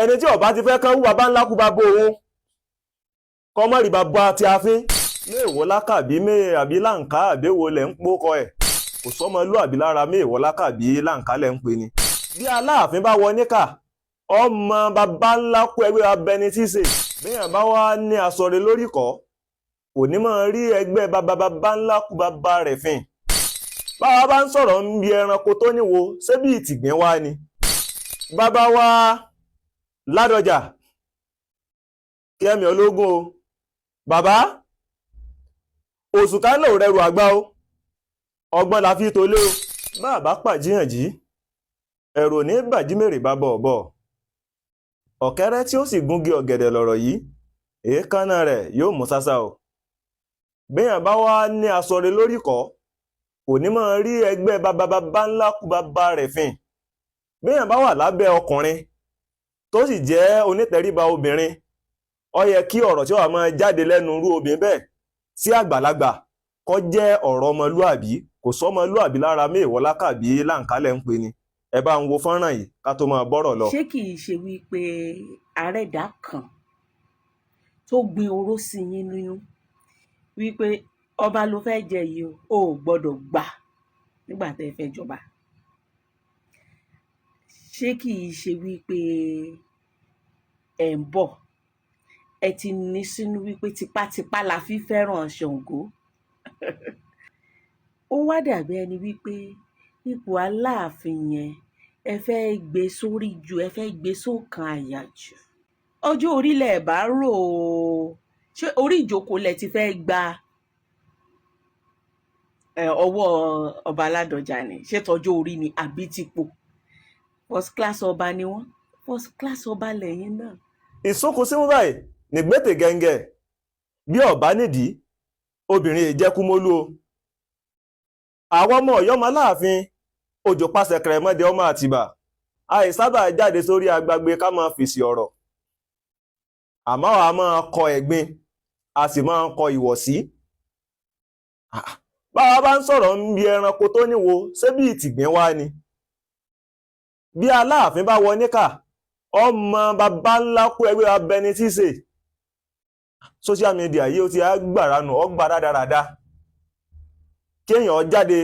ẹni tí ọba ti fẹ́ kán wú bàbá ńlá kú bàbá òun kọ́mọ́rì bàbá tí a fín Mewolaka àbí láǹkà àbẹ́wò lẹ̀ ń pókọ ẹ̀ kò sọ́mọlúàbí lára Mewolaka àbí láǹkà lẹ̀ ń pè ní. bí Aláàfin bá wọ níkà ọmọ bàbá ńlá kú ẹgbẹ́ abẹni tí ṣe bíyàn bá wá ní asọ̀rẹ́ lórí kọ́ kò ní máa rí ẹgbẹ́ bàbá ńlá kú bàbá rẹ̀ fìn. báwa bá ń sọ̀rọ̀ ń bi ẹranko tó níwo ṣé bí ìtìgbín wá ni. bàbá wa Ládọjà Kẹ́mi Ológun o bàbá òṣùká lò rẹrù àgbà o ọgbọ́n la fi tolé o bàbá pàjíyànjí ẹ̀rù ní bàjímèrè bá bọ̀ bọ̀ ọ̀kẹ́rẹ́ tí ó sì gúngi ọ̀gẹ̀dẹ̀ lọ̀rọ̀ yìí èékánná rẹ̀ yóò mú sásá o béèyàn bá wá ní asọ̀rẹ́ lórí kọ́ kò ní máa rí ẹgbẹ́ bàbá ńlá kú bàbá rẹ̀ fìn béèyàn bá wà lábẹ́ ọkùnrin tó sì jẹ́ onítẹríba obìnrin ó yẹ kí ọ̀rọ̀ tí ó wà máa jáde lẹ́nu irú obìnrin bẹ́ẹ̀ sí àgbàlagbà kó jẹ́ ọ̀rọ̀ ọmọlúàbí kò sọ́mọlúàbí lára Mewolaka bí láǹkálẹ̀ ń pè ní. ẹ bá ń wo fọ́nrán yìí ká tó máa bọ́rọ̀ lọ. ṣé kì í ṣe wípé àrẹ̀dá kan tó gbin oró sí yín nínú wípé ọba ló fẹ́ jẹ yìí o ò gbọ́dọ̀ gbà nígbà tẹ́ ẹ fẹ́ jọba? ṣé kì í ṣe wípé ẹ̀ ń bọ̀ ẹ ti ní sínú wípé tipátipá la fi fẹ́ràn Ṣàngó? ó wá dàbí ẹni wípé ipò Aláàfin yẹn ẹ fẹ́ gbé sórí jù, ẹ fẹ́ gbé sókàn àyà jù. ọjọ́ orílẹ̀ ẹ̀ bá rò ó, ṣé orí ìjókòó lẹ ti fẹ́ gba ọwọ́ ọba Ládọjà ni? ṣé tọjọ́ orí ni àbí tipò? first class ọba ni wọ́n, first class ọba lẹ́yìn náà. ìsúnkù símú báyìí nígbètè gẹ́ngẹ́ bí ọba nídìí obìnrin ìjẹkúmólú o. àwọn ọmọ Ọ̀yọ́ ọmọ Aláàfin òjò pàṣẹ kẹrẹmọdé ọmọ Àtìbà àìsábà jáde sórí agbágbé ká máa fèsì ọ̀rọ̀ àmọ́ a máa kọ ẹ̀gbin a sì máa kọ ìwọ̀sí. báwa bá ń sọ̀rọ̀ ń bi ẹranko tó níwo ṣé bí ìtìgbín wá ni. bí Aláàfin bá wọ níkà ọmọ bàbá ńlá kú ẹgbẹ́ abẹni tí ṣe social media yìí ó ti gbàrà nù ọgbà dáradára kéèyàn jáde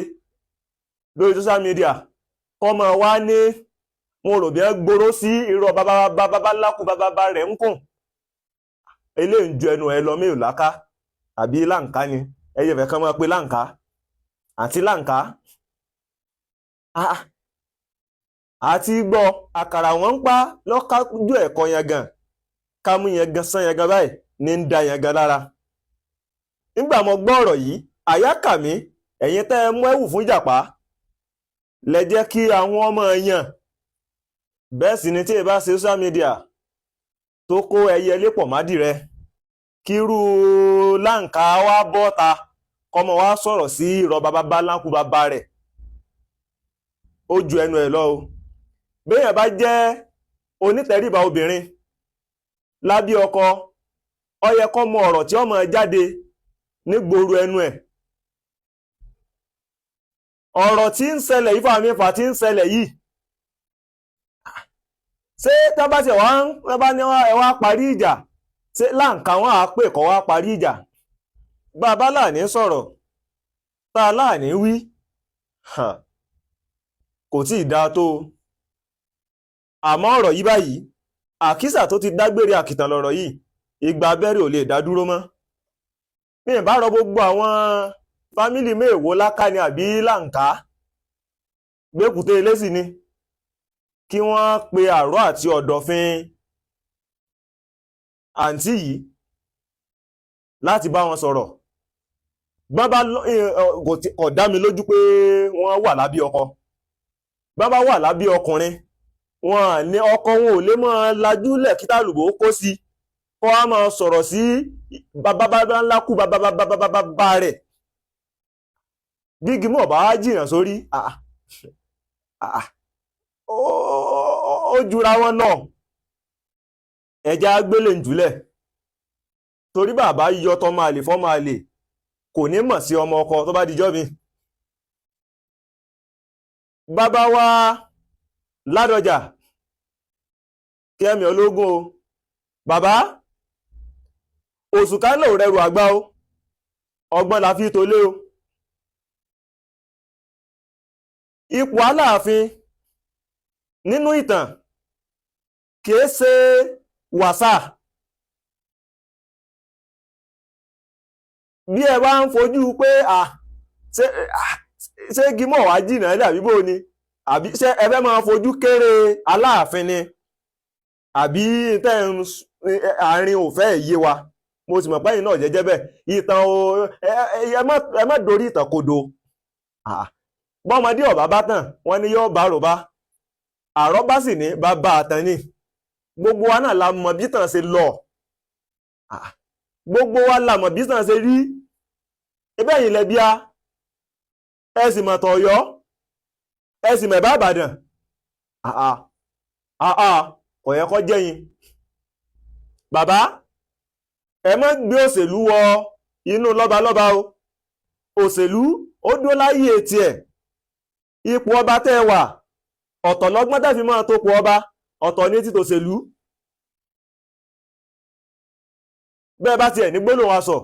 lórí social media kọ́mọ wá ní mo rò bí ẹ gbóró sí irọ́ bàbá ńlá kú bàbá rẹ̀ ń kùn eléyìí ń ju ẹnu ẹ lọ Mewolaka àbí láǹkà ni ẹyẹ fẹ́ kán máa pe láǹkà àti láǹkà àti gbọ́ àkàrà wọn ń pa lọ́kájú ẹ̀kọ́ yẹn gan kámú yẹn gan sán yẹn gan báyìí ní ń da yẹn gan lára. nígbà mo gbọ́ ọ̀rọ̀ yìí àyà kà mí ẹ̀yin tẹ́ ẹ mú ẹ̀wù fún ìjàpá lẹ jẹ́ kí àwọn ọmọ yàn bẹ́ẹ̀ sì ni tí ẹ bá ṣe social media tó kó ẹyẹ lépọ̀ mádì rẹ kírú láǹkà wá bọ́ta kọ́mọ wá sọ̀rọ̀ sí irọ́ bàbá láǹkù bàbá rẹ̀ ó ju ẹnu ẹ̀ lọ o. béèyàn bá jẹ́ onítẹríba obìnrin lábí ọkọ ó yẹ kó mọ ọ̀rọ̀ tí ó máa jáde nígboro ẹnu ẹ̀. ọ̀rọ̀ tí ń ṣẹlẹ̀ yìí fàmí fà tí ń ṣẹlẹ̀ yìí ṣé tábàtì ẹ̀wá ní ẹwà parí ìjà ṣé láǹkà wọn á pè kọ́ wá parí ìjà bàbá láàní sọ̀rọ̀ tá a láàní wí kò tí ì dáa tó. àmọ́ ọ̀rọ̀ yìí báyìí àkísà tó ti dágbére àkìtàn lọ̀rọ̀ yìí ìgbà abẹ́rẹ́ ò lè dá dúró mọ́. mi ì bá rọ gbogbo àwọn fámìlì Mewolaka ni àbí láǹkà gbẹ́kùté lẹ́sì ni kí wọ́n pe àrò àti ọ̀dọ̀fin àǹtí yìí láti bá wọn sọ̀rọ̀. bàbá kò dá mi lójú pé wọ́n wà lábí ọkọ. bàbá wà lábí ọkùnrin wọn ní ọkọ wọn ò lè máa lajúlẹ̀ kí tálùbọ̀ kó sí kó a máa sọ̀rọ̀ sí bàbá ńlá kú bàbá rẹ̀ gígí mọ̀ bá jìnnà sórí ó jura wọn náà. ẹja gbélé ń jùlẹ̀ torí bàbá yíyọ tọmọ àlè fọmọ àlè kò ní mọ̀ sí ọmọ ọkọ tó bá dijọ́ mi. bàbá wa Ládọjà kí ẹ̀mí ológun o bàbá òṣùká náà ò rẹrù àgbà o ọgbọ́n la fi tolé o. ipò Aláàfin nínú ìtàn kìí ṣe wàsà. bí ẹ bá ń fojú pé ṣé gímọ̀ wá jìnnà ní àbí bó ni àbí ṣé ẹ fẹ́ máa fojú kéré Aláàfin ni àbí àárín òfẹ́ yé wa. mo sì mọ̀ pé ẹ̀yin náà jẹ́jẹ́ bẹ́ẹ̀ ìtàn o ẹ má dorí ìtàn kodo. bọ́mọdé ọ̀bá bá tàn wọ́n ní yóò bá àròbá àrọ́bá sì ní bàbá àtàn ni. gbogbo wa náà la mọ̀ bí tàn ṣe lọ gbogbo wa la mọ̀ bí tàn ṣe rí. ẹbẹ́ yìí lẹ́bí a ẹ sì mọ̀ tọ̀yọ́ ẹ sì mọ̀ Ìbàdàn kò yẹ kó jẹ́ yín. bàbá ẹ má gbé òṣèlú wọ inú lọ́balọ́ba o. òṣèlú ó dúró láyé tiẹ̀. ipò ọba tẹ́ ẹ wà ọ̀tọ̀ lọ́gbọ́n tẹ́ fi máa tó po ọba ọ̀tọ̀ ní títòṣèlú. bẹ́ẹ̀ bá tiẹ̀ ní gbólóhùn wa sọ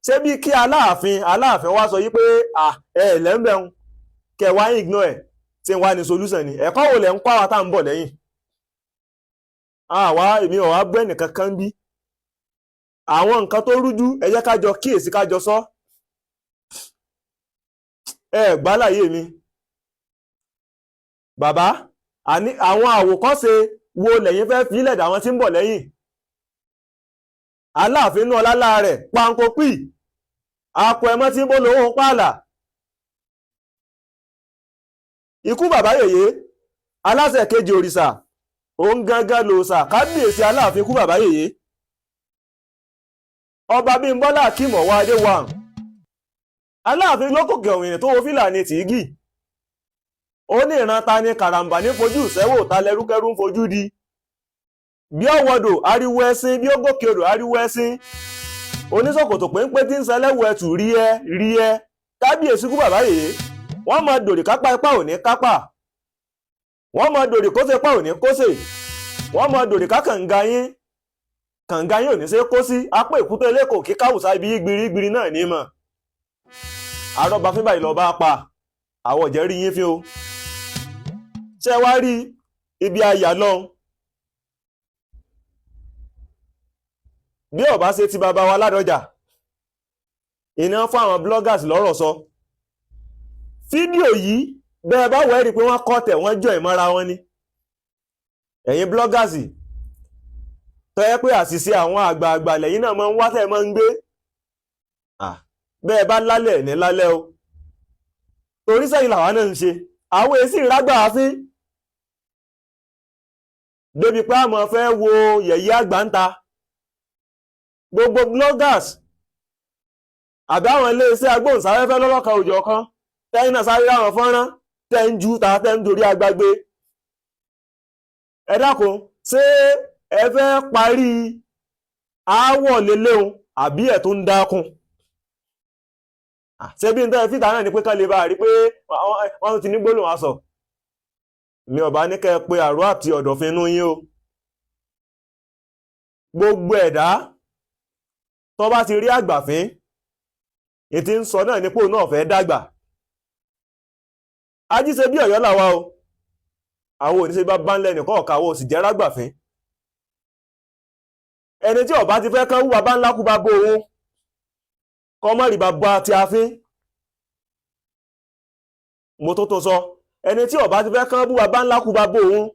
ṣé bí kí Aláàfin wá sọ yí pé ẹ lẹ́ńbẹ̀ún kẹ wá ignore ẹ̀ tí ń wá ní solution ni ẹ̀kọ́ wo lẹ̀ ń kọ́ àwa tá à ń bọ̀ lẹ́yìn. àwa èmi ò wá gbọ́ ẹnìkan kan bí àwọn nǹkan tó rújú ẹ jẹ́ ká jọ kíyèsí ká jọ sọ. ẹ gbálàyé mi bàbá àní àwọn àwòkọ́ṣe wo lẹ́yìn fẹ́ fílẹ̀ dà wọ́n tí ń bọ̀ lẹ́yìn. Aláàfin náà lálá rẹ̀ panko pì àpò ẹmọ́ tí ń bó lówó pààlà. ikú bàbá yèyé aláṣẹ kejì òrìṣà òun gangan lòòṣà kábíyèsí Aláàfin ikú bàbá yèyé. ọba Bímbọ́lá akímọ̀ wá adé wà Aláàfin lókòkè òwìnrin tó wo fìlàní tìígì. ó ní ìran ta ni kàràǹbà ní fojú ìṣẹ́wò ta lẹ́rúkẹ́rú ń fojú di. bí ọwọ́dọ̀ ariwo ẹṣin bí ó gòkè odò ariwo ẹṣin. oníṣòkòtò péńpé tí ń ṣẹlẹ́wù ẹtù rí ẹ kábíyèsí kú bàbá yèyé. wọ́n mọ dòrì kápá ipá ò ní kápá. wọ́n mọ dòrì kóṣe ipá ò ní kóṣe. wọ́n mọ dòrì ká kànga yín ò ní ṣe kó sí apá èkúté lẹ́kọ̀ọ́ kí káwùsá ibi gbirigbiri náà ní mọ̀. àrọ́bà fún báyìí lọ́ọ́ bá pa àwọn ọ̀jẹ̀ rí yín fi o. ṣé wá rí ibi àyà lọ́hùn. bí ọba ṣe ti bàbá wa Ládọjà iná fún àwọn bloggers lọ́rọ̀ sọ. fídíò yìí bẹ́ẹ̀ bá wẹ́rí pé wọ́n kọ́ tẹ̀ wọ́n jọ ìmọ́ra wọn ni. ẹ̀yin bloggers tó yẹ pé àṣìṣe àwọn àgbààgbà lẹ́yìn náà máa ń wá tẹ̀ máa ń gbé. bẹ́ẹ̀ bá lálẹ́ ní lálẹ́ o. torí sẹ́yìn làwa náà ń ṣe àwọn èsì ìrágbà àfin. débi pé àmọ́ fẹ́ wo yẹ̀yẹ́ àgbà ń ta. gbogbo bloggers àbí àwọn iléeṣẹ́ agbóhùnsáfẹ́fẹ́ lọ́lọ́kan òjọ̀ kan tẹ́yìn náà sáré ráwọn fọ́nrán tẹ́ ń jú ta tẹ́ ń dorí agbágbé. ẹ dákun ṣé ẹ fẹ́ parí aáwọ̀ lélẹ́hùn àbí ẹ̀ tó ń dákun. ṣé bí n tẹ́ fìtà náà ni pé kán lè bá rí pé wọ́n ti ní gbólóhùn aṣọ. mi ò bá ní kẹ́ ẹ pé àrò àti ọ̀dọ̀fin inú yín o. gbogbo ẹ̀dá tó bá ti rí àgbàfín ètí ń sọ náà nípò náà fẹ́ dàgbà. ajíṣe bí Ọ̀yọ́ làwa o àwọn oníṣẹ́ bá bá ń lẹ́nu kọ́ ọ̀ka àwọn òsì jẹ́ rágbàfín. ẹni tí ọba ti fẹ́ kán wúwa bá ńlá kú bá bó òun kọ́ mọ́ rí bàbá ti afín. mo tó sọ ẹni tí ọba ti fẹ́ kán wúwa bá ńlá kú bá bó òun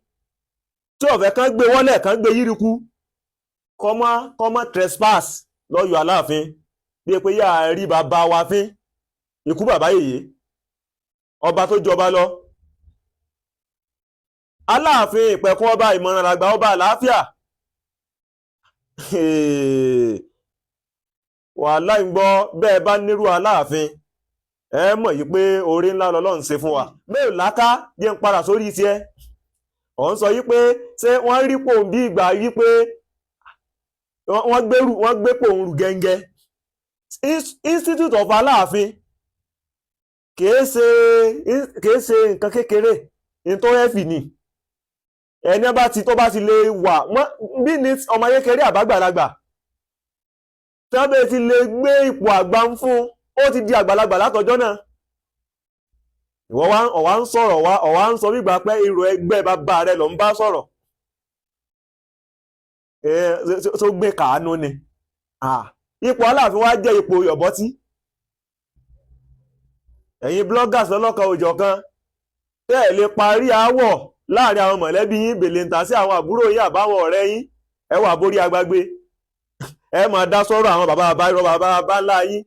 tí ọ̀fẹ́ kán gbé wọ́lẹ̀ kán gbé yíriku kọ́ mọ́ trespass lọ́yọ̀ Aláàfin bí i pé yà á rí bàbá wa fín ikú bàbá yèyé ọba tó jọba lọ. Aláàfin ìpẹ̀kun ọba ìmọ̀ràn àgbà ọba àlàáfíà wàhálà ń gbọ́ bẹ́ẹ̀ bá nírú Aláàfin ẹ mọ̀ yìí pé oore ńlá lọ́lọ́run ṣe fún wa. bẹ́ẹ̀ láká jẹ́ ń padà sórí tiẹ̀ ọ̀ ń sọ yìí pé ṣé wọ́n rí pòun bí ìgbà yìí pé wọ́n gbé pòun rù gẹ́ngẹ́. Institute of Aláàfin kìí ṣe nǹkan kékeré nítorí ẹ̀fì ni ẹni tó bá ti lè wà bí ní ọmọ kékeré àbágbàlagbà tí wọ́n bẹ ti lè gbé ipò àgbà ń fún ó ti di àgbàlagbà látọjọ́ náà. ìwọ ọ̀wá ń sọ̀rọ̀ ọ̀wá ń sọ nígbà pé èrò ẹgbẹ́ bàbá rẹ ló ń bá sọ̀rọ̀ tó gbé kàánú ni. ipò Aláàfin wa jẹ́ ipò yọ̀bọ́tí. ẹ̀yin bloggers lọ́lọ́kan òjọ̀kan tẹ́ ẹ̀ lè parí aáwọ̀ láàrin àwọn mọ̀lẹ́bí yín bèlèǹtà sí àwọn àbúrò yín àbáwọn ọ̀rẹ́ yín ẹ wà borí agbágbé ẹ máa dá sọ́rọ̀ àwọn bàbá ńlá yín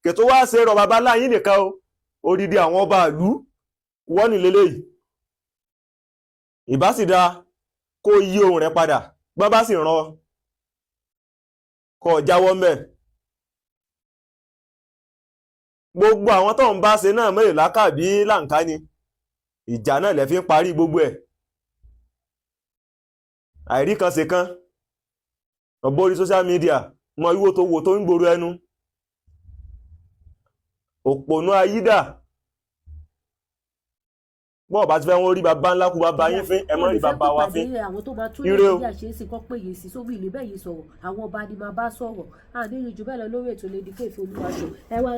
kètò wá ṣe rọ bàbá ńlá yín nìkan o odidi àwọn ọba ìlú wọ́n ní lélẹ́yìí. ìbá sì dáa kó yí ohùn rẹ̀ padà gbọ́n bá sì ràn kó jáwọ́ ńbẹ̀. gbogbo àwọn tó ń bá ṣe náà Mewolaka bí láǹká ni ìjà náà lẹ fi ń parí gbogbo ẹ̀. àìrí kan ṣe kan ọ̀bọ̀rí social media mọ ìwò tó wò tó ń gbòòrò ẹnu òpònú ayídà bọ́ọ̀ bá ti fẹ́ wọ́n rí bàbá ńlá kú bàbá yín fín ẹ mọ́ rí bàbá wa fín ire o. àwọn ọba ni máa bá sọ̀rọ̀ àní ìjù bẹ́ẹ̀ lọ lórí ètò Lady K Olúwaṣọ ẹ wá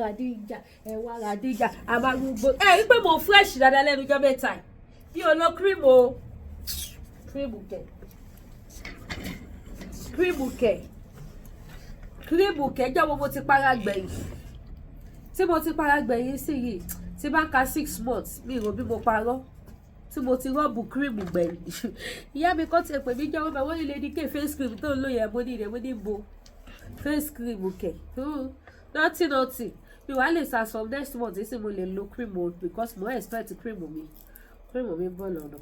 ra díjà a máa gbogbo ẹ rí pé mo fresh dáadáa lẹ́nu jọ́ mẹ́ta bí o lo cream kẹ̀ jọ́wọ́ mo ti para gbẹ̀yìn tí mo ti para gbẹ̀yìn sí yìí tí bá ka 6 months mi rò bí mo parọ́ tí mo ti rọ́ọ̀bù kírìmù gbẹ̀yìn ìyá mi kọ́ ti pè mí jẹ́wọ́ bẹ̀ wọ́n ní Lady K face cream tó ń lò yẹ mo ní ìrẹ̀ mo ní bo face cream kẹ̀ nothing mi wàá lè sa some next month sì mo lè lo cream o because mo expect cream mi bọ́ lọ́nà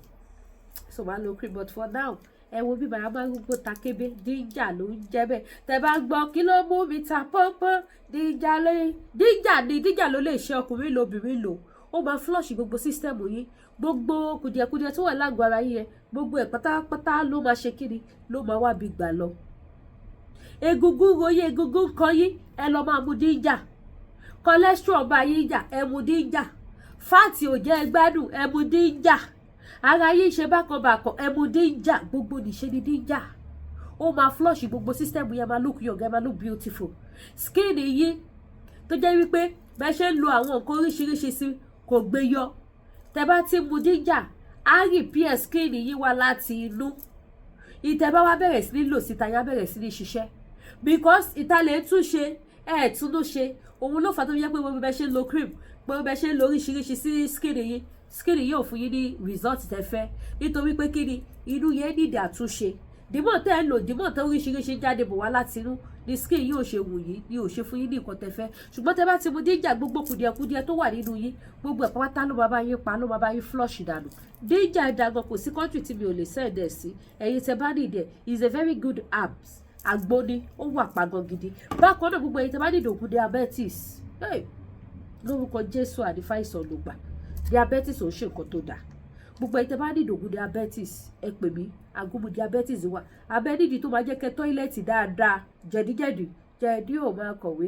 so máa lo cream but for now ẹ wo bí bàbá máa ń gbó ta kébé díjà ló ń jẹ bẹ́ẹ̀ tẹ́ bá gbọ́ kí ló mú mi ta pọ́npọ́n díjà ló lè ṣe ọkùnrin lóbìnrin lò ó máa flush gbogbo system yín gbogbo kùdìẹ̀kùdìẹ̀ tó wà lágọ̀ọ́ ara yín yẹn gbogbo ẹ̀ pátápátá ló máa ṣe kíni ló máa wá bí gbà lọ. egungun royé egungun kan yín ẹ lọ máa mu díjà cholesterol bá yín jà ẹ mu díjà fáàtì ò jẹ́ ẹ gbádùn ẹ mu díjà ara yín ṣe bákan ẹ mu díjà gbogbo nìṣe ni díjà ó máa flush gbogbo system yẹn máa look young ẹ máa look beautiful skin yín tó jẹ́ wípé bẹ́ẹ̀ ṣe ń lo àwọn nǹkan oríṣiríṣi sí kò gbé yọ tẹ́ bá ti mu díjà á repair skin yín wá láti inú ìtẹ́ bá wá bẹ̀rẹ̀ sí ní lò síta yá bẹ̀rẹ̀ sí ní ṣiṣẹ́ because ìta lè tún ṣe túnú ṣe òun ló fà tó yẹ pé gbogbo bẹ́ẹ̀ ṣe ń lo cream gbogbo bẹ́ẹ̀ ṣe ń lo oríṣiríṣi sí skin yìí ò fún yín ní result tẹ́ fẹ́ nítorí pé kí ni inú yẹn nídìí àtúnṣe dìmọ̀ tẹ́ ẹ lò dìmọ̀ tẹ́ oríṣiríṣi jáde bò wá láti inú ní skin yìí ò ṣe wù yín ní ò ṣe fún yín ní nǹkan tẹ́ fẹ́ ṣùgbọ́n tẹ́ bá ti mu díjà gbogbo kùdìẹ̀kùdìẹ̀ tó wà nínú yín gbogbo ẹ̀ pátá ló máa bá yín pa ló máa bá yín flush dànù díjà ìdàgbọ̀n kò sí country tí mi ò lè send ẹ̀ sí ẹ̀yin tẹ́ bá nìdẹ̀ is a very good apps àgbóni ó wà pàgọ́ gidi bákan náà gbogbo ẹ̀yin tẹ́ bá nìdẹ̀ ògùn diabetes lórúkọ Jésù àdìfáìsàn ló gbà diabetes ò ń ṣe nǹkan tó dáa gbogbo ẹ̀yin tẹ́ bá nìdẹ̀ ògùn diabetes ẹ pè mí àgùnmu diabetes wà abẹ́ nídìí tó máa jẹ́ kẹ́ tọ́ílẹ̀tì dáadáa jẹ̀dí ò máa kọ̀wé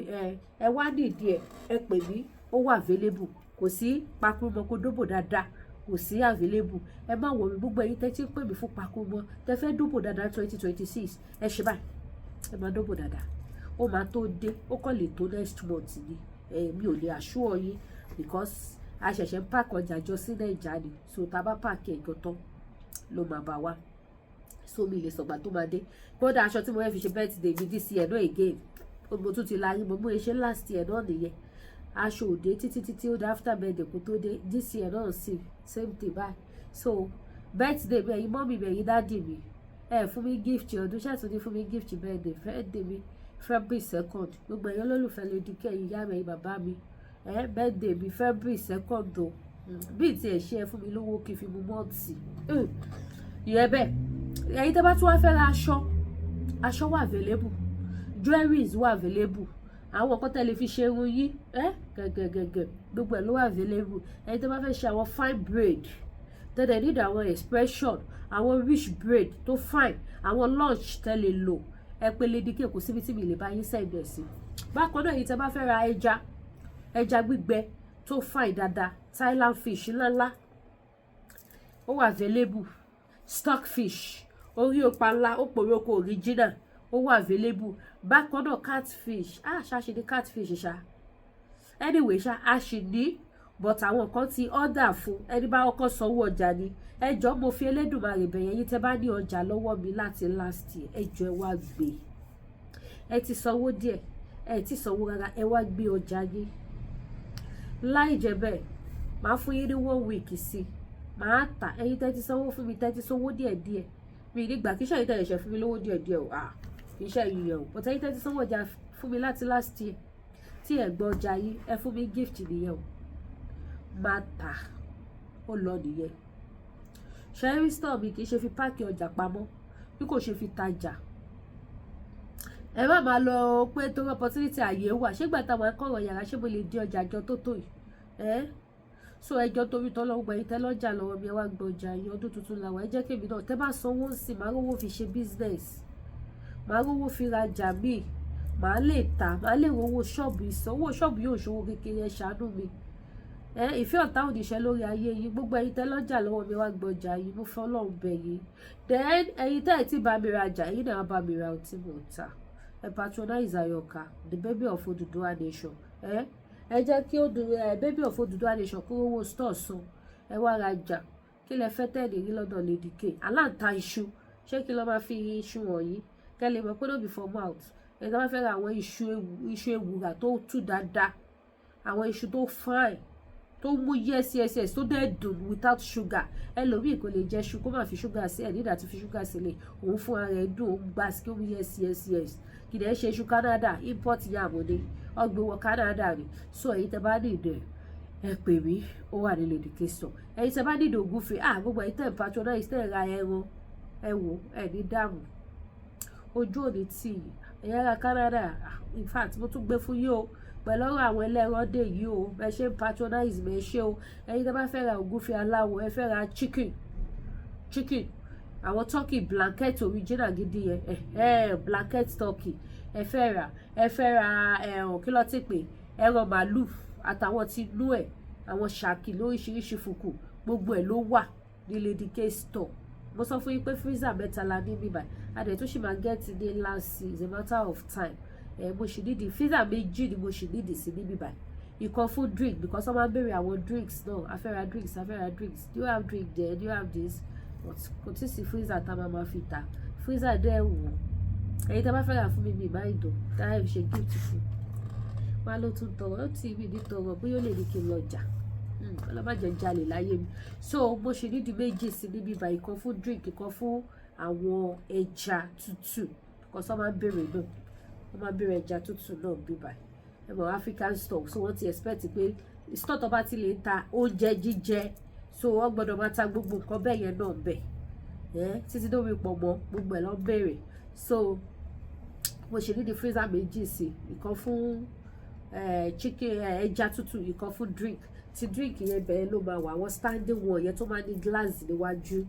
ẹ wá nídìí ẹ pè mí ó wà available kò sí pakurumọ kó dóbò dáadáa kò sí available ẹ má wọ̀ mí gbogbo ẹ̀yin tẹ́ tí ń pè mí fún pakurumọ tẹ́ fẹ́ dóbò dáadáa 2026 ẹ ṣe báyìí ẹ máa dóbò dáadáa ó máa tó dé ó kàn lè tó next month ni mi ò lè assure yín because a ṣẹ̀ṣẹ̀ ń pààkì ọjà jọ sí Nàìjíríà ni so tá a bá pààkì ẹ̀gọ́ tán ló máa bá wa so mi lè sọ̀gbà tó máa dé kódà aṣọ tí mo fẹ́ fi ṣe birthday mi this year náà again mo tún ti la yín mo mú iṣẹ́ last year náà nìyẹn aṣọ òde títí ó dé after birthday kó tó dé this year náà sì same thing báyìí so birthday mi ẹ̀yin mọ́mì mi ẹ̀yin dáàdì mi fún mi gift ọdún ṣáàtún ní fún mi gift birthday mi February 2nd gbogbo ẹ̀yin olólùfẹ́ Lady K ẹ̀yin ìyá mi ẹ̀yin bàbá mi birthday mi February 2nd o bí ti ẹ̀ ṣe ẹ fún mi lówó kí n fi mu mọ́ọ̀tì ìyẹn bẹ́ẹ̀ ẹ̀yin tẹ́ bá tún wá fẹ́ ra aṣọ wà available jewelries wà available àwọn nǹkan tẹ́ lè fi ṣe irun yín gẹ́gẹ́gẹ́gẹ́ gbogbo ẹ̀ ló wà available ẹ̀yin tẹ́ bá fẹ́ ṣe àwọn fine braid tẹ́lẹ̀ need àwọn expression àwọn rich braid tó fine àwọn lunch tẹ́ lè lò ẹ pé Lady K kò síbi tí mi lè bá yín sẹ́gbẹ̀ sí bákan náà ẹ̀yin tẹ́ bá fẹ́ ra ẹja gbígbẹ tó fine dáadáa Thailand fish ńláńlá ó wà available stockfish orí òpàlà òpòròkò original ó wà available. Bákan náà catfish ṣáṣe ní catfish ṣá anyway ṣá a ṣì ní but àwọn kan ti order fún ẹni bá kọ́kọ́ sanwó ọjà ni. Ẹ jọ̀ọ́ mo fi Elédùmarè bẹ̀ yín tẹ́ bá ní ọjà lọ́wọ́ mi láti last year ẹ jọ̀ọ́ ẹ wá gbé. Ẹ ti sanwó díẹ̀ ẹ ti sanwó rárá ẹ wá gbé ọjà yín. Láì jẹ́ bẹ́ẹ̀ màá fún yín ní 1 week sí màá tà. Ẹ̀yin tẹ́ ti sanwó fún mi tẹ́ ti sanwó díẹ̀díẹ̀ mi nígbà kí iṣẹ́ yìí tẹ́ ṣe fún mi lówó díẹ̀díẹ̀ o iṣẹ́ yìí yẹn o but ẹ̀yin tẹ́ ti sanwó ọjà fún mi láti last year tí ẹ gbọ́ ọjà yín ẹ fún mi gift nìyẹn o máa tà ó lọ nìyẹn. Sharing store mi kì í ṣe fi páàkì ọjà pamọ́ bí kò ṣe fi tajà. Ẹ má máa lọ pé torí opportunity àyè wà ṣégbà táwọn akọ̀rọ̀ yàrá ṣé mo lè di ọjà àjọ tó tó yìí so ẹjọ́ torí tọ́lọ́ gbọ́ ẹ̀yin tẹ́ lọ́jà lọ́wọ́ mi ẹ wá gbọ́ ọjà yìí ọdún tuntun làwọn ẹ jẹ́ kémi náà tẹ́ bá sanwó sí màá rówó fi ṣe business màá rówó fi rajà míì màá lè tà màá lè rówó ṣọ́ọ̀bù ìsanwó ṣọ́ọ̀bù yóò ṣòwò kékeré ẹ ṣàánú mi. Ìfẹ́ ọ̀tá ò ní ṣe lórí ayé yìí gbogbo ẹ̀yin tẹ́ lọ́jà lọ́wọ́ mi wá gbọ́ ọjà yìí mo fẹ́ Ọlọ́run bẹ̀ yín. Then ẹ̀yin tẹ́ ẹ̀ tí bá mi rajà ẹ̀yin náà bá mi ra ọtí mò ń tà. Ẹ patronize Àyọ̀ká the baby of Oduduwa nation. Ẹ jẹ́ kí ó dùn baby of Oduduwa nation kó owó store san ẹ wá rajà kí lẹ fẹ́ tẹ̀lé rí lọ́dọ̀ Lady K aláǹta iṣu ṣé kí ló máa fi iṣu wọ̀nyí kẹ́ lè mọ̀ pé no be for mouth. Ẹ tó bá fẹ́ ra àwọn iṣu ewùrà tó tú dáadáa àwọn iṣu tó fine tó mú yes tó dẹ̀ dùn without sugar ẹlòmíì kò lè jẹ iṣu kó má fi sugar sí ẹ̀ nígbà tó fi sugar sílẹ̀ òun fún ara ẹ̀ dùn òun gbà sí kí ó mú yes kì í ṣe iṣu Canada import yàmù ni ọgbẹ̀wọ̀ Canada ni so ẹ̀yin tẹ́ bá ní ìdẹ̀ ẹ pè mí ó wà ní Lady K store. Ẹ̀yin tẹ́ bá ní ìdẹ̀ ògúnfe gbogbo ẹ̀yin tẹ́ ń patronize tẹ́ ń ra ẹran ẹ wò ẹ ní dààmú ojú òní tì ẹ̀yà ara Canada in fact mo tún gbé fún yín o pẹ̀lú ọ̀rọ̀ àwọn ẹlẹ́ran dé yìí o ẹ ṣe ń patronize mi ẹ ṣe o. Ẹ̀yin tẹ́ bá fẹ́ ra ògúnfe aláwọ̀ ẹ fẹ́ ra chicken àwọn turkey blanket original gidi yẹn blanket turkey ẹ fẹ́ ra kí ló ti pè ẹran màálù àtàwọn tí inú ẹ̀ àwọn ṣàkì lóríṣiríṣi fùkù gbogbo ẹ̀ ló wà ní Lady K store. Mo sọ fún yín pé freezer mẹ́ta la ní bíbá adẹ̀ tó ṣì máa get ní last is a matter of time. Mo ṣì nídìí freezer méjì ni mo ṣì nídìí sí ní bíbá ìkan fún drink because wọ́n máa ń béèrè àwọn drinks náà afẹ́ra drinks do you have drink there do you have this but kò tí sí freezer tá a máa fi ta freezer dẹ́ wò ẹ̀yin tá a bá fẹ́ rà fún mi máa ń dùn tá a ṣe gift fún wa ló tún tọrọ ó tì mí ní tọrọ bóyá ó lè ní kí n lọ jà ọlọ́màjẹ jalè láyé mi so mo ṣe nídìí méjì sí níbí bá ìkan fún drink ìkan fún àwọn ẹja tútù because wọ́n máa ń béèrè náà wọ́n máa ń béèrè ẹja tútù náà bíbá ẹ̀mọ̀ African store so wọ́n ti expect pé store tó bá ti lè ta oúnjẹ jíjẹ so wọ́n gbọ́dọ̀ máa ta gbogbo nǹkan bẹ́ẹ̀ yẹn náà bẹ́ẹ̀ títí tó fi pọ̀ mọ́ gbogbo ẹ̀ lọ́ béèrè so mo ṣe nídìí freezer méjì sí ìkan fún chicken ẹja tútù ìkan fún drink ti drink yẹn bẹ́ẹ̀ ló máa wà àwọn standing one yẹn tó máa ní glass níwájú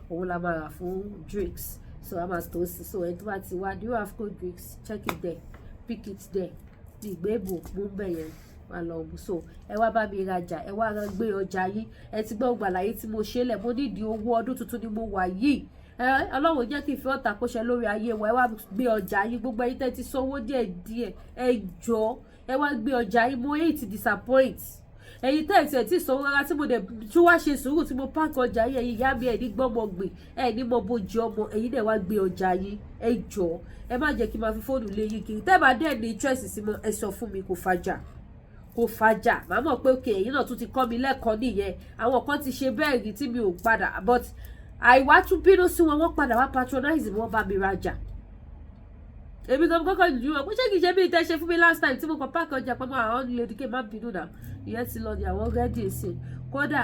òun la máa rà fún drinks so a máa tó sí so ẹni tó bá ti wá do you have cold drinks check it there pick it there ìgbébò mú bẹ́ẹ̀ yẹn wà lọ mú so ẹ wá bá mi rajà ẹ wá gbé ọjà yìí ẹ ti gbọ́ gbàlàyé tí mo ṣe lẹ̀ mo nídìí owó ọdún tuntun ni mo wà yìí Ọlọ́run jẹ́ kí ìfẹ́ ọ̀tá kó ṣe lórí ayé wa ẹ wá gbé ọjà yìí gbogbo ẹ̀yin tẹ́ ti sanwó díẹ̀ ẹ jọ̀ọ́ ẹ wá gbé ọjà yìí mo hate disappoint ẹ̀yin tẹ́ ti sanwó rárá tí mo dẹ̀ tún wá ṣe sùúrù tí mo pààkì ọjà yìí ẹ̀yin ìyá mi ẹ̀ ní gbọ́mọgbìn ẹ̀ ní mọ bójú ọmọ ẹ̀yin dẹ̀ wá gbé ọjà yìí ẹ jọ̀ọ́ ẹ má jẹ́ kí n máa fi fóònù lé yín kiri tẹ́ bá dẹ̀ ní interest sí mo ẹ sọ fún mi kò fàjà màá mọ̀ pé òkè ẹ̀yin náà tún ti kọ́ mi lẹ́kọ̀ọ́ nìyẹn àwọn kan ti ṣe bẹ́ẹ̀ rí tí mi ò padà but àìwá tún bínú sí wọn wọ́n padà wá patronize wọn bá mi rajà èmi gan kọ́kọ́ ìlú wọn ṣé kìí ṣe bí ìtẹ́ ṣe fún mi last time tí mo kàn páàkì ọjà pamọ́ àwọn Lady K má bínú náà ìyẹn ti lọ ní àwọn rẹ́dí èsì kódà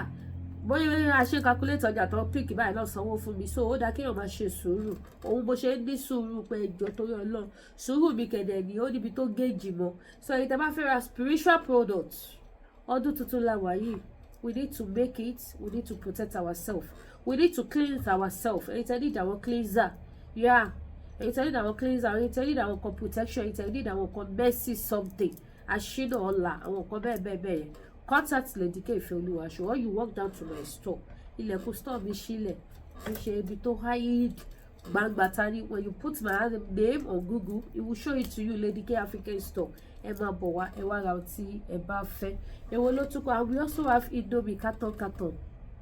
bóyá a ṣe calculate ọjà tó píìkì báyìí náà sanwó fún mi so ó dáa kéèyàn máa ṣe sùúrù òun bó ṣe ń ní sùúrù pé ẹjọ́ torí Ọlọ́run sùúrù mi kẹ̀dẹ̀ ni ó níbi tó géèjì mọ́ so èyí tẹ́ bá fẹ́ ra spiritual product ọdún tuntun la wà yìí we need to make it we need to protect ourselves we need to cleanse ourselves èyí tẹ́ need àwọn cleanser yeah èyí tẹ́ need àwọn cleanser èyí tẹ́ need àwọn kan protection èyí tẹ́ need àwọn kan mercy something àṣìnà ọ̀la àwọn kan bẹ́ẹ̀ yẹn contact Lady K Ìfẹ́ Olúwaṣọ or you walk down to my store ilẹ̀kùn store mi sílẹ̀ kì í ṣe ibi tó hide gbangba tani. When you put my name on Google, it will show it to you, Lady K African Store. Ẹ máa bọ̀ wá, ẹ wá ra ọtí ẹ bá fẹ́. Èwo ló tún kọ́, and we also have Indomie carton.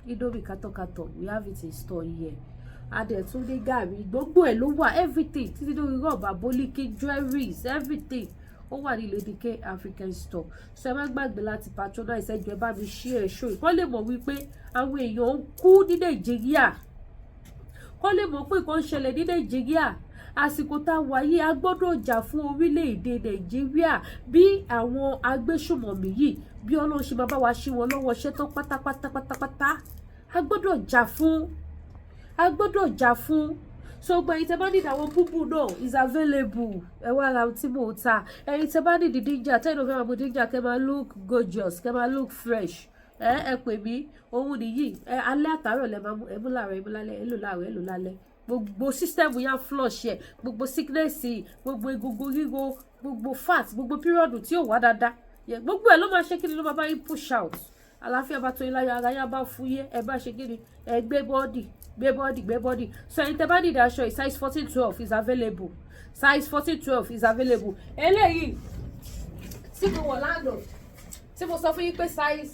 Indomie carton. We have it in store here. Adẹ̀tún ní gàrí, gbogbo ẹ̀ ló wà, everything. Títí lórí rọ́ọ̀bà, bólíkì, jewelries, everything. Ó wà ní Lady K African Store. So ẹ má gbàgbé láti patronize, ẹ jọ̀ọ́ ẹ bá mi share show. Kọ́ lè mọ̀ wípé àwọn èèyàn ń kú ní Nàìjíríà. Kọ́ lè mọ̀ pé nǹkan ń ṣẹlẹ̀ ní Nàìjíríà. Àsìkò tá a wà yìí, a gbọ́dọ̀ jà fún orílẹ̀-èdè Nàìjíríà. Bí àwọn agbésùmọ̀mí yìí, bí Ọlọ́run ṣe máa bá wa ṣí wọn lọ́wọ́ ṣẹ́ tán pátápátá. A gbọ́dọ̀ jà fún. So gba ẹ̀yin tẹ́ bá need àwọn búbù náà is available. Ẹ wá ra tí mò ń ta. Ẹ̀yin tẹ́ bá need ginger, tẹ́ ẹ fẹ́ máa mu ginger, kẹ́ máa look gorgeous, kẹ́ máa look fresh. Ẹ pè mí, òun nìyí. Alẹ́ àtàárọ̀ lẹ máa mú, ẹ mú láàárọ̀, ẹ mú lálẹ́, ẹ lò láàárọ̀, ẹ lò lálẹ́. Gbogbo system yẹn flush ẹ, gbogbo sickness, gbogbo egungun ríro, gbogbo fat, gbogbo period tí ò wá dáadáa. Gbogbo ẹ ló máa ṣe kí ni, ló máa bá yín push out. Àlàáfíà bá tó yín láyọ̀, ara yín bá fúyẹ́, ẹ bá ṣe kí ni, ẹ gbé body. So ẹ̀yin tẹ́ bá need aṣọ, size 14-12 is available. Size 14-12 is available. Eléyìí tí mo wọ̀ lánàá, tí mo sọ fún yín pé size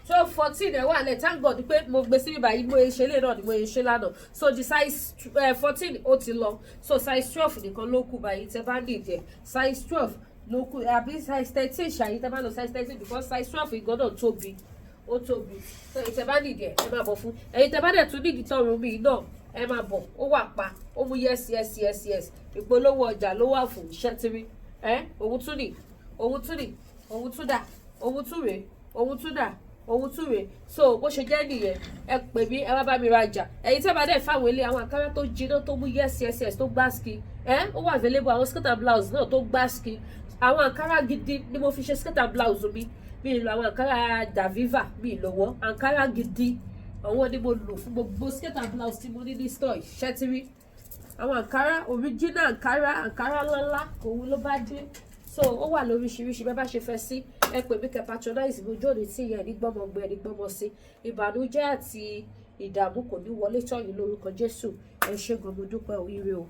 12-14 ẹ wà lẹ̀, thank God pé mo gbé sí bíbá yìí, mo ṣe lé náà ni mo ṣe lánàá. So the size 14 ó ti lọ. So size 12 nìkan ló kù báyìí tẹ́ bá need ẹ̀. Size 12 ló kù, àbí size 13 ṣàyí tẹ́ bá lọ size 13 because size 12 ìgbọ́dọ̀ tóbi. Ó tóbi. So ẹ̀yin tẹ́ bá need ẹ̀, ẹ máa bọ̀ fún. Ẹ̀yin tẹ́ bá dẹ̀ tún need tọrùn mi náà, ẹ máa bọ̀. Ó wà pa. Ó mú yes. Ìpolówó ọjà ló wà fún ṣẹ́tìrì. Òun tún ní. Òun tún dà. Òun tún rèé. Òun tún dà. Òun tún rèé. So bó ṣe jẹ́ nìyẹn, ẹ pè mí, ẹ wá bá mi rajà. Ẹ̀yin tẹ́ bá dẹ̀ fáwọn ilé àwọn àkàrà tó jiná tó mú yes tó gbáski. Ó wà available àwọn skirt and blouse náà tó gbáski. Àwọn àkàrà gidi ni mo fi ṣe skirt and blouse mi. Mi lo àwọn àǹkárá Daviva, mi lò wọ́n. Àǹkárá gidi àwọn ni mo lò fún gbogbo skirt and blouse tí mo ní ní store ṣẹ́tìrì. Àwọn àǹkárá original àǹkárá ńláńlá òun ló bá dé. So ó wà lóríṣiríṣi bẹ́ẹ̀ bá ṣe fẹ́ sí. Ẹ pè mí kẹ́ patronize mi, ojú òní tí ìyẹn ní gbọ́mọgbẹ́ ẹni gbọ́mọ sí. Ìbànújẹ́ àti ìdààmú kò ní wọlé tọ́ yín lórúkọ Jésù. Ẹ ṣé gan, mo dúpẹ́, ire o.